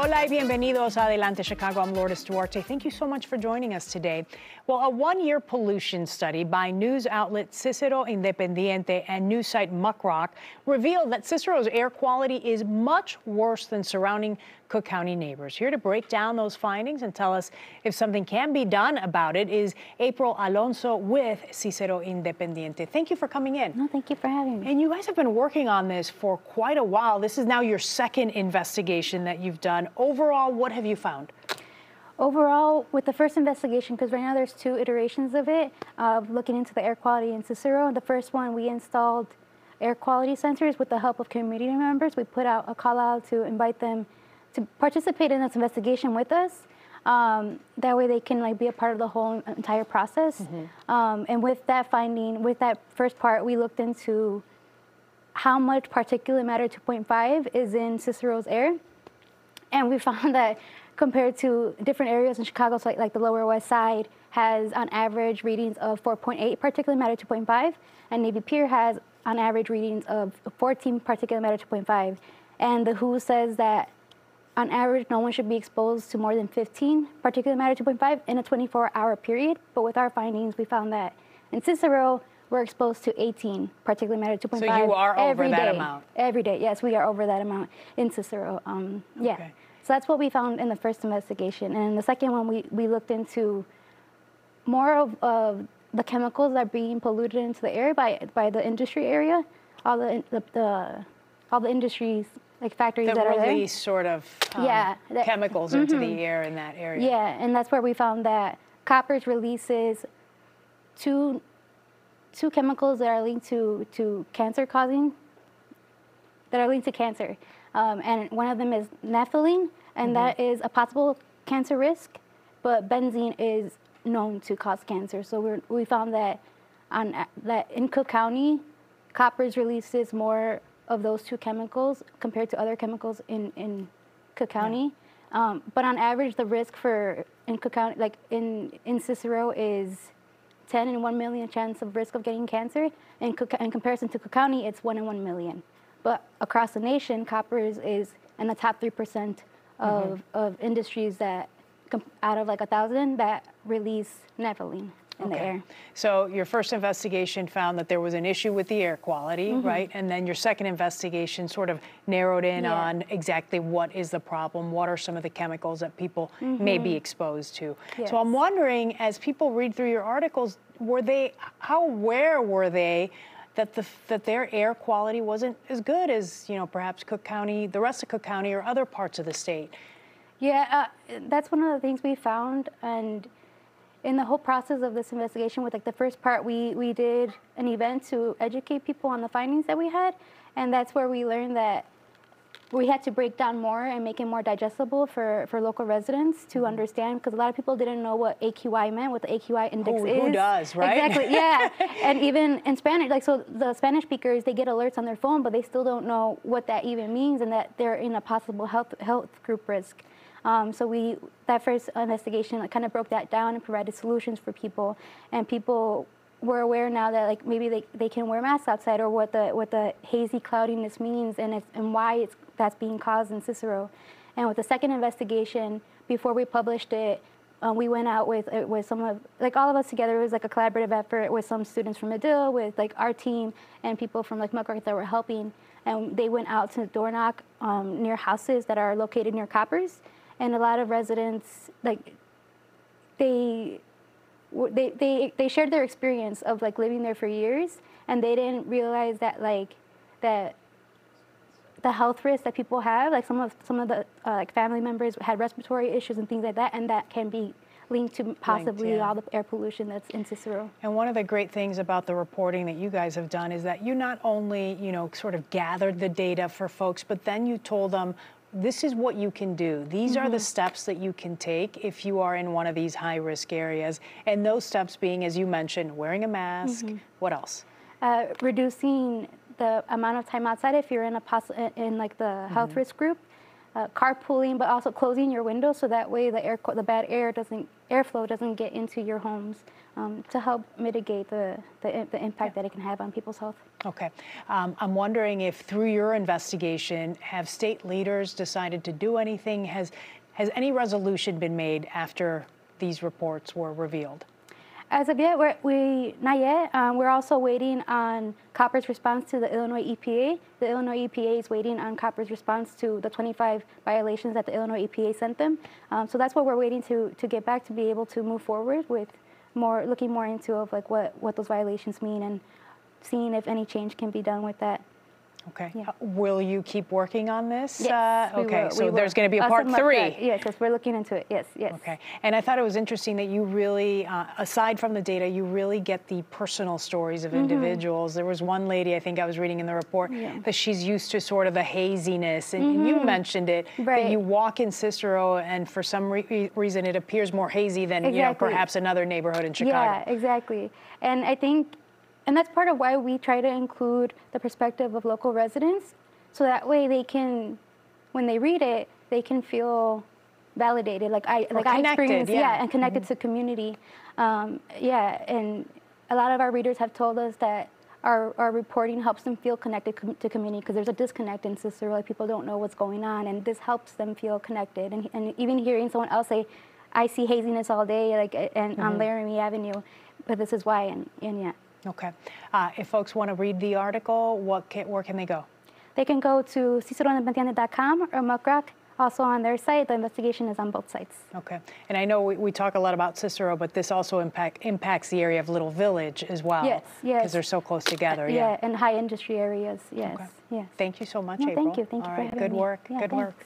Hola y bienvenidos a Adelante Chicago. I'm Lourdes Duarte. Thank you so much for joining us today. Well, a one-year pollution study by news outlet Cicero Independiente and news site Muckrock revealed that Cicero's air quality is much worse than surrounding Cook County neighbors. Here to break down those findings and tell us if something can be done about it is April Alonso with Cicero Independiente. Thank you for coming in. No, thank you for having me. And you guys have been working on this for quite a while. This is now your second investigation that you've done. Overall, what have you found? Overall, with the first investigation, because right now there's two iterations of it, of looking into the air quality in Cicero. The first one, we installed air quality sensors with the help of community members. We put out a call out to invite them to participate in this investigation with us. That way they can be a part of the whole entire process. And with that finding, with that first part, we looked into how much particulate matter 2.5 is in Cicero's air. And we found that compared to different areas in Chicago, so like the Lower West Side has on average readings of 4.8 particulate matter 2.5, and Navy Pier has on average readings of 14 particulate matter 2.5. And the WHO says that on average, no one should be exposed to more than 15 particulate matter 2.5 in a 24-hour period. But with our findings, we found that in Cicero, we're exposed to 18 particulate matter 2.5 So you are over that amount? Every day, yes, we are over that amount in Cicero. Yeah. Okay. So that's what we found in the first investigation. And in the second one, we looked into more of the chemicals that are being polluted into the air by the industry area, all the industries, like factories that are there. That release sort of chemicals into the air in that area. Yeah, and that's where we found that Koppers releases two chemicals that are linked to cancer and one of them is naphthalene, and that is a possible cancer risk, but benzene is known to cause cancer. So we found that that in Cook County, Koppers releases more of those two chemicals compared to other chemicals in Cook County. But on average, the risk in Cook County, like in Cicero, is 10 in 1 million chance of risk of getting cancer. In comparison to Cook County, it's 1 in 1 million. But across the nation, Koppers is in the top 3% of industries that, out of 1,000, that release naphthalene in the air. So your first investigation found that there was an issue with the air quality, right? And then your second investigation sort of narrowed in on exactly what is the problem, what are some of the chemicals that people may be exposed to. Yes. So I'm wondering, as people read through your articles, how aware were they that their air quality wasn't as good as, perhaps Cook County, the rest of Cook County, or other parts of the state? Yeah, that's one of the things we found. And in the whole process of this investigation, with the first part, we did an event to educate people on the findings that we had. And that's where we learned that we had to break down more and make it more digestible for local residents to understand, because a lot of people didn't know what AQI meant, what the AQI index is. Who does, right? Exactly, yeah. And even in Spanish, so the Spanish speakers, they get alerts on their phone, but they still don't know what that even means and that they're in a possible health group risk. So that first investigation kind of broke that down and provided solutions for people, and people were aware now that maybe they can wear masks outside, or what the hazy cloudiness means and why that's being caused in Cicero. And with the second investigation, before we published it, we went out with some of all of us together. It was a collaborative effort with some students from Medill, with our team, and people from Muckrock that were helping. And they went out to door knock near houses that are located near Koppers. And a lot of residents, they shared their experience of living there for years, and they didn't realize that that the health risks that people have, some of the family members had respiratory issues and things like that, and that can be linked to possibly all the air pollution that's in Cicero. And one of the great things about the reporting that you guys have done is that you not only, sort of gathered the data for folks, but then you told them, this is what you can do. These are the steps that you can take if you are in one of these high-risk areas. And those steps being, as you mentioned, wearing a mask. What else? Reducing the amount of time outside if you're in the health risk group. carpooling, but also closing your windows so that way the bad airflow doesn't get into your homes, to help mitigate the impact that it can have on people's health. Okay. I'm wondering if through your investigation, have state leaders decided to do anything? Has any resolution been made after these reports were revealed? As of yet, not yet. We're also waiting on COPPER's response to the Illinois EPA. The Illinois EPA is waiting on COPPER's response to the 25 violations that the Illinois EPA sent them. So that's what we're waiting to get back to be able to move forward with looking more into like what those violations mean and seeing if any change can be done with that. Okay. Yeah. Will you keep working on this? Yes, okay. We So will. there's going to be a part 3. Yes, we're looking into it. Yes. Okay. And I thought it was interesting that you really, aside from the data, you really get the personal stories of individuals. There was one lady, I think I was reading in the report, that she's used to sort of the haziness, and you mentioned it, that you walk in Cicero, and for some reason it appears more hazy than you know, perhaps another neighborhood in Chicago. Yeah, exactly. And I think. And that's part of why we try to include the perspective of local residents, so that way they can, when they read it, they can feel validated, like I experienced, and connected to community. And a lot of our readers have told us that our reporting helps them feel connected to community, because there's a disconnect in Cicero, like people don't know what's going on, and this helps them feel connected. And even hearing someone else say, I see haziness all day, like on Laramie Avenue, but this is why, and yeah. Okay. If folks want to read the article, where can they go? They can go to CiceroIndependiente.com or Muckrock. Also on their site, the investigation is on both sites. Okay. And I know we talk a lot about Cicero, but this also impacts the area of Little Village as well. Yes. Because they're so close together. Yeah, and high industry areas. Yes. Okay. Yes. Thank you so much, No, April. thank you. Thank you for having me. Good work. Yeah, Good thanks. work.